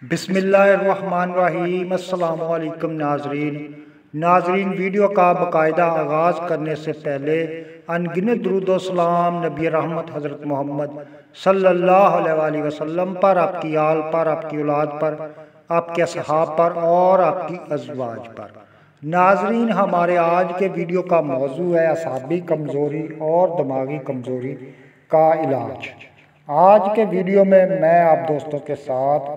بسم اللہ الرحمن الرحیم۔ السلام علیکم ناظرین، ویڈیو کا باقاعدہ آغاز کرنے سے پہلے انگنت درود و سلام نبی رحمت حضرت محمد صلی اللہ علیہ وآلہ وسلم پر، آپ کی آل پر، آپ کی اولاد پر، آپ کے اصحاب پر اور آپ کی ازواج پر۔ ناظرین، ہمارے آج کے ویڈیو کا موضوع ہے اعصابی کمزوری اور دماغی کمزوری کا علاج۔ آج کے ویڈیو میں آپ دوستوں کے ساتھ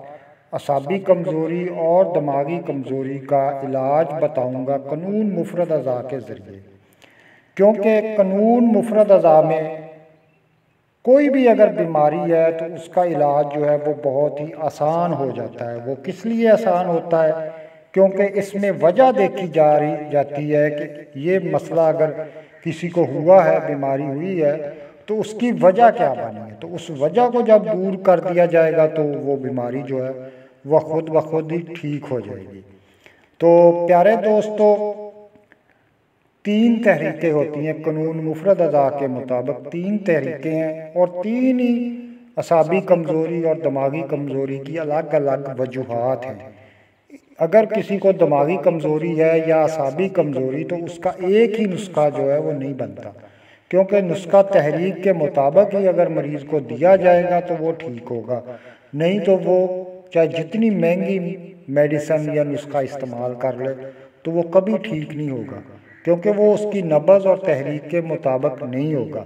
اعصابی کمزوری اور دماغی کمزوری کا علاج بتاؤں گا قانون مفرد اعضاء کے ذریعے، کیونکہ قانون مفرد اعضاء میں کوئی بھی اگر بیماری ہے تو اس کا علاج جو ہے وہ بہت ہی آسان ہو جاتا ہے۔ وہ کس لیے آسان ہوتا ہے؟ کیونکہ اس میں وجہ دیکھی جاتی ہے کہ یہ مسئلہ اگر کسی کو ہوا ہے، بیماری ہوئی ہے، تو اس کی وجہ کیا بنی ہے۔ تو اس وجہ کو جب دور کر دیا جائے گا تو وہ بیماری جو ہے وہ خود بخود ہی ٹھیک ہو جائے گی۔ تو پیارے دوستو، 3 تحریکیں ہوتی ہیں قانون مفرد اعضاء کے مطابق، 3 تحریکیں ہیں اور 3 ہی اعصابی کمزوری اور دماغی کمزوری کی الگ الگ وجوہات ہیں۔ اگر کسی کو دماغی کمزوری ہے یا اعصابی کمزوری تو اس کا ایک ہی نسخہ جو ہے وہ نہیں بنتا، کیونکہ نسخہ تحریک کے مطابق ہی اگر مریض کو دیا جائے گا تو وہ ٹھیک ہوگا، نہیں تو وہ چاہے جتنی مہنگی میڈیسن یا نسخہ استعمال کر لے تو وہ کبھی ٹھیک نہیں ہوگا، کیونکہ وہ اس کی نبض اور تحریک کے مطابق نہیں ہوگا۔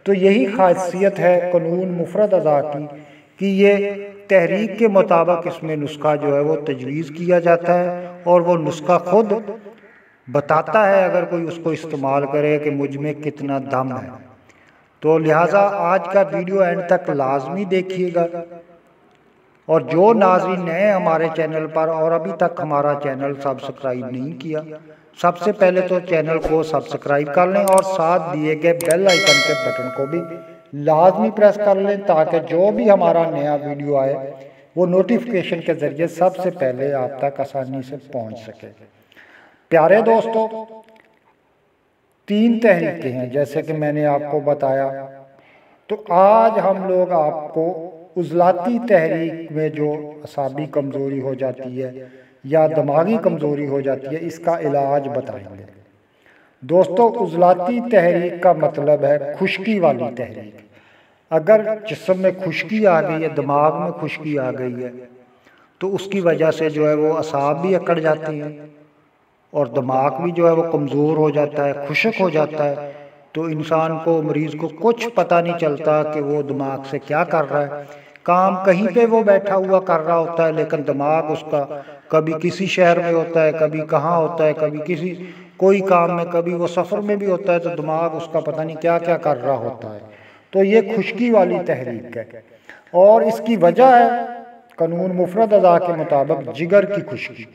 تو یہی خاصیت ہے قانون مفرد اعضاء کی کہ یہ تحریک کے مطابق اس میں نسخہ جو ہے وہ تجویز کیا جاتا ہے، اور وہ نسخہ خود بتاتا ہے اگر کوئی اس کو استعمال کرے کہ مجھ میں کتنا دم ہے۔ تو لہٰذا آج کا ویڈیو اینڈ تک لازمی دیکھیے گا، اور جو ناظرین نئے ہمارے چینل پر اور ابھی تک ہمارا چینل سبسکرائب نہیں کیا، سب سے پہلے تو چینل کو سبسکرائب کر لیں اور ساتھ دیے گئے بیل آئیکن کے بٹن کو بھی لازمی پریس کر لیں، تاکہ جو بھی ہمارا نیا ویڈیو آئے وہ نوٹیفیکیشن کے ذریعے سب سے پہلے آپ تک آسانی سے پہنچ سکے۔ پیارے دوستو، 3 تحریکیں ہیں جیسے کہ میں نے آپ کو بتایا۔ تو آج ہم لوگ آپ کو عضلاتی تحریک میں جو اعصابی کمزوری ہو جاتی ہے یا دماغی کمزوری ہو جاتی ہے، اس کا علاج بتائیں گے۔ دوستو، عضلاتی تحریک کا مطلب ہے خشکی والی تحریک۔ اگر جسم میں خشکی آ گئی ہے، دماغ میں خشکی آ گئی ہے، تو اس کی وجہ سے جو ہے وہ اعصاب بھی اکڑ جاتے ہیں اور دماغ بھی جو ہے وہ کمزور ہو جاتا ہے، خشک ہو جاتا ہے۔ تو انسان کو، مریض کو کچھ پتہ نہیں چلتا کہ وہ دماغ سے کیا کر رہا ہے۔ کام کہیں پہ وہ بیٹھا ہوا کر رہا ہوتا ہے، لیکن دماغ اس کا کبھی کسی شہر میں ہوتا ہے، کبھی کہاں ہوتا ہے، کبھی کوئی کام میں، کبھی وہ سفر میں بھی ہوتا ہے، تو دماغ اس کا پتہ نہیں کیا کیا کر رہا ہوتا ہے۔ تو یہ خشکی والی تحریک ہے، اور اس کی وجہ ہے قانون مفرد اعضاء کے مطابق جگر کی خشکی۔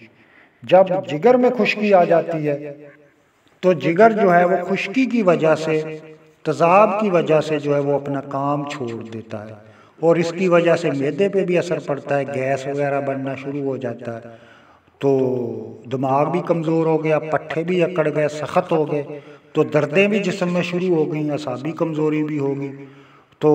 جب جگر میں خشکی آ جاتی ہے تو جگر جو ہے وہ خشکی کی وجہ سے، تیزاب کی وجہ سے جو ہے وہ اپنا کام چھوڑ دیتا ہے، اور اس کی وجہ سے معدے پہ بھی اثر پڑتا ہے، گیس وغیرہ بننا شروع ہو جاتا ہے۔ تو دماغ بھی کمزور ہو گیا، پٹھے بھی اکڑ گئے، سخت ہو گئے، تو دردیں بھی جسم میں شروع ہو گئیں، اعصابی کمزوری بھی ہوگی۔ تو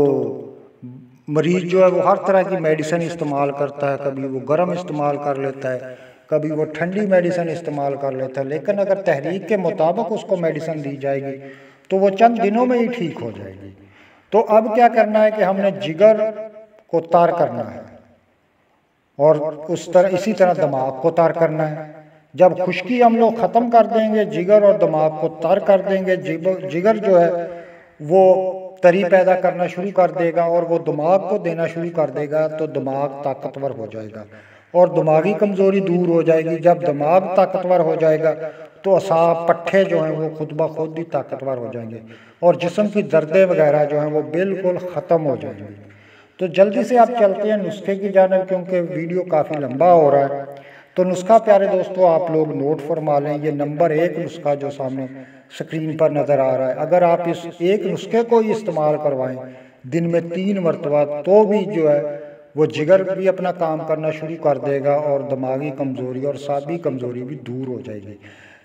مریض جو ہے وہ ہر طرح کی میڈیسن استعمال کرتا ہے، کبھی وہ گرم استعمال کر لیتا ہے، کبھی وہ ٹھنڈی میڈیسن استعمال کر لیتا ہے، لیکن اگر تحریک کے مطابق اس کو میڈیسن دی جائے گی تو وہ چند دنوں میں ہی ٹھیک ہو جائے گی۔ تو اب کیا کرنا ہے کہ ہم نے جگر کو تار کرنا ہے، اور اسی طرح دماغ کو تار کرنا ہے۔ جب خشکی ہم لوگ ختم کر دیں گے، جگر اور دماغ کو تار کر دیں گے، جگر جو ہے وہ تری پیدا کرنا شروع کر دے گا اور وہ دماغ کو دینا شروع کر دے گا، تو دماغ طاقتور ہو جائے گا اور دماغی کمزوری دور ہو جائے گی۔ جب دماغ طاقتور ہو جائے گا تو اعصاب، پٹھے جو ہیں وہ خود بخود ہی طاقتور ہو جائیں گے، اور جسم کی دردیں وغیرہ جو ہیں وہ بالکل ختم ہو جائیں گی۔ تو جلدی سے آپ چلتے ہیں نسخے کی جانب، کیونکہ ویڈیو کافی لمبا ہو رہا ہے۔ تو نسخہ پیارے دوستو آپ لوگ نوٹ فرما لیں۔ یہ نمبر 1 نسخہ جو سامنے سکرین پر نظر آ رہا ہے، اگر آپ اس ایک نسخے کو ہی استعمال کروائیں دن میں 3 مرتبہ، تو بھی جو ہے وہ جگر بھی اپنا کام کرنا شروع کر دے گا، اور دماغی کمزوری اور اعصابی کمزوری بھی دور ہو جائے گی۔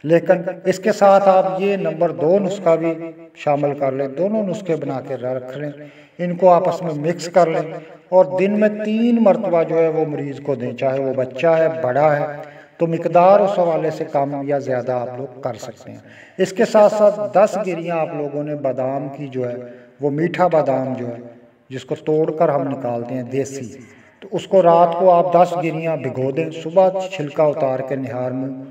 لیکن اس کے ساتھ آپ یہ نمبر 2 نسخہ بھی شامل کر لیں، دونوں نسخے بنا کے رکھ لیں، ان کو آپس میں مکس کر لیں اور دن میں 3 مرتبہ جو ہے وہ مریض کو دیں، چاہے وہ بچہ ہے بڑا ہے، تو مقدار اس حوالے سے کم یا زیادہ آپ لوگ کر سکتے ہیں۔ اس کے ساتھ ساتھ 10 گریاں آپ لوگوں نے بادام کی جو ہے وہ میٹھا بادام جو ہے جس کو توڑ کر ہم نکالتے ہیں دیسی، تو اس کو رات کو آپ 10 گریاں بھگو دیں، صبح چھلکا اتار کے نہار منہ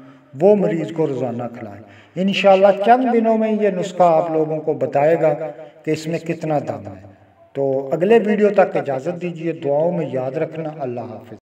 وہ مریض کو روزانہ کھلائیں۔ انشاءاللہ چند دنوں میں یہ نسخہ آپ لوگوں کو بتائے گا کہ اس میں کتنا دم ہے۔ تو اگلے ویڈیو تک اجازت دیجیے، دعاؤں میں یاد رکھنا۔ اللہ حافظ۔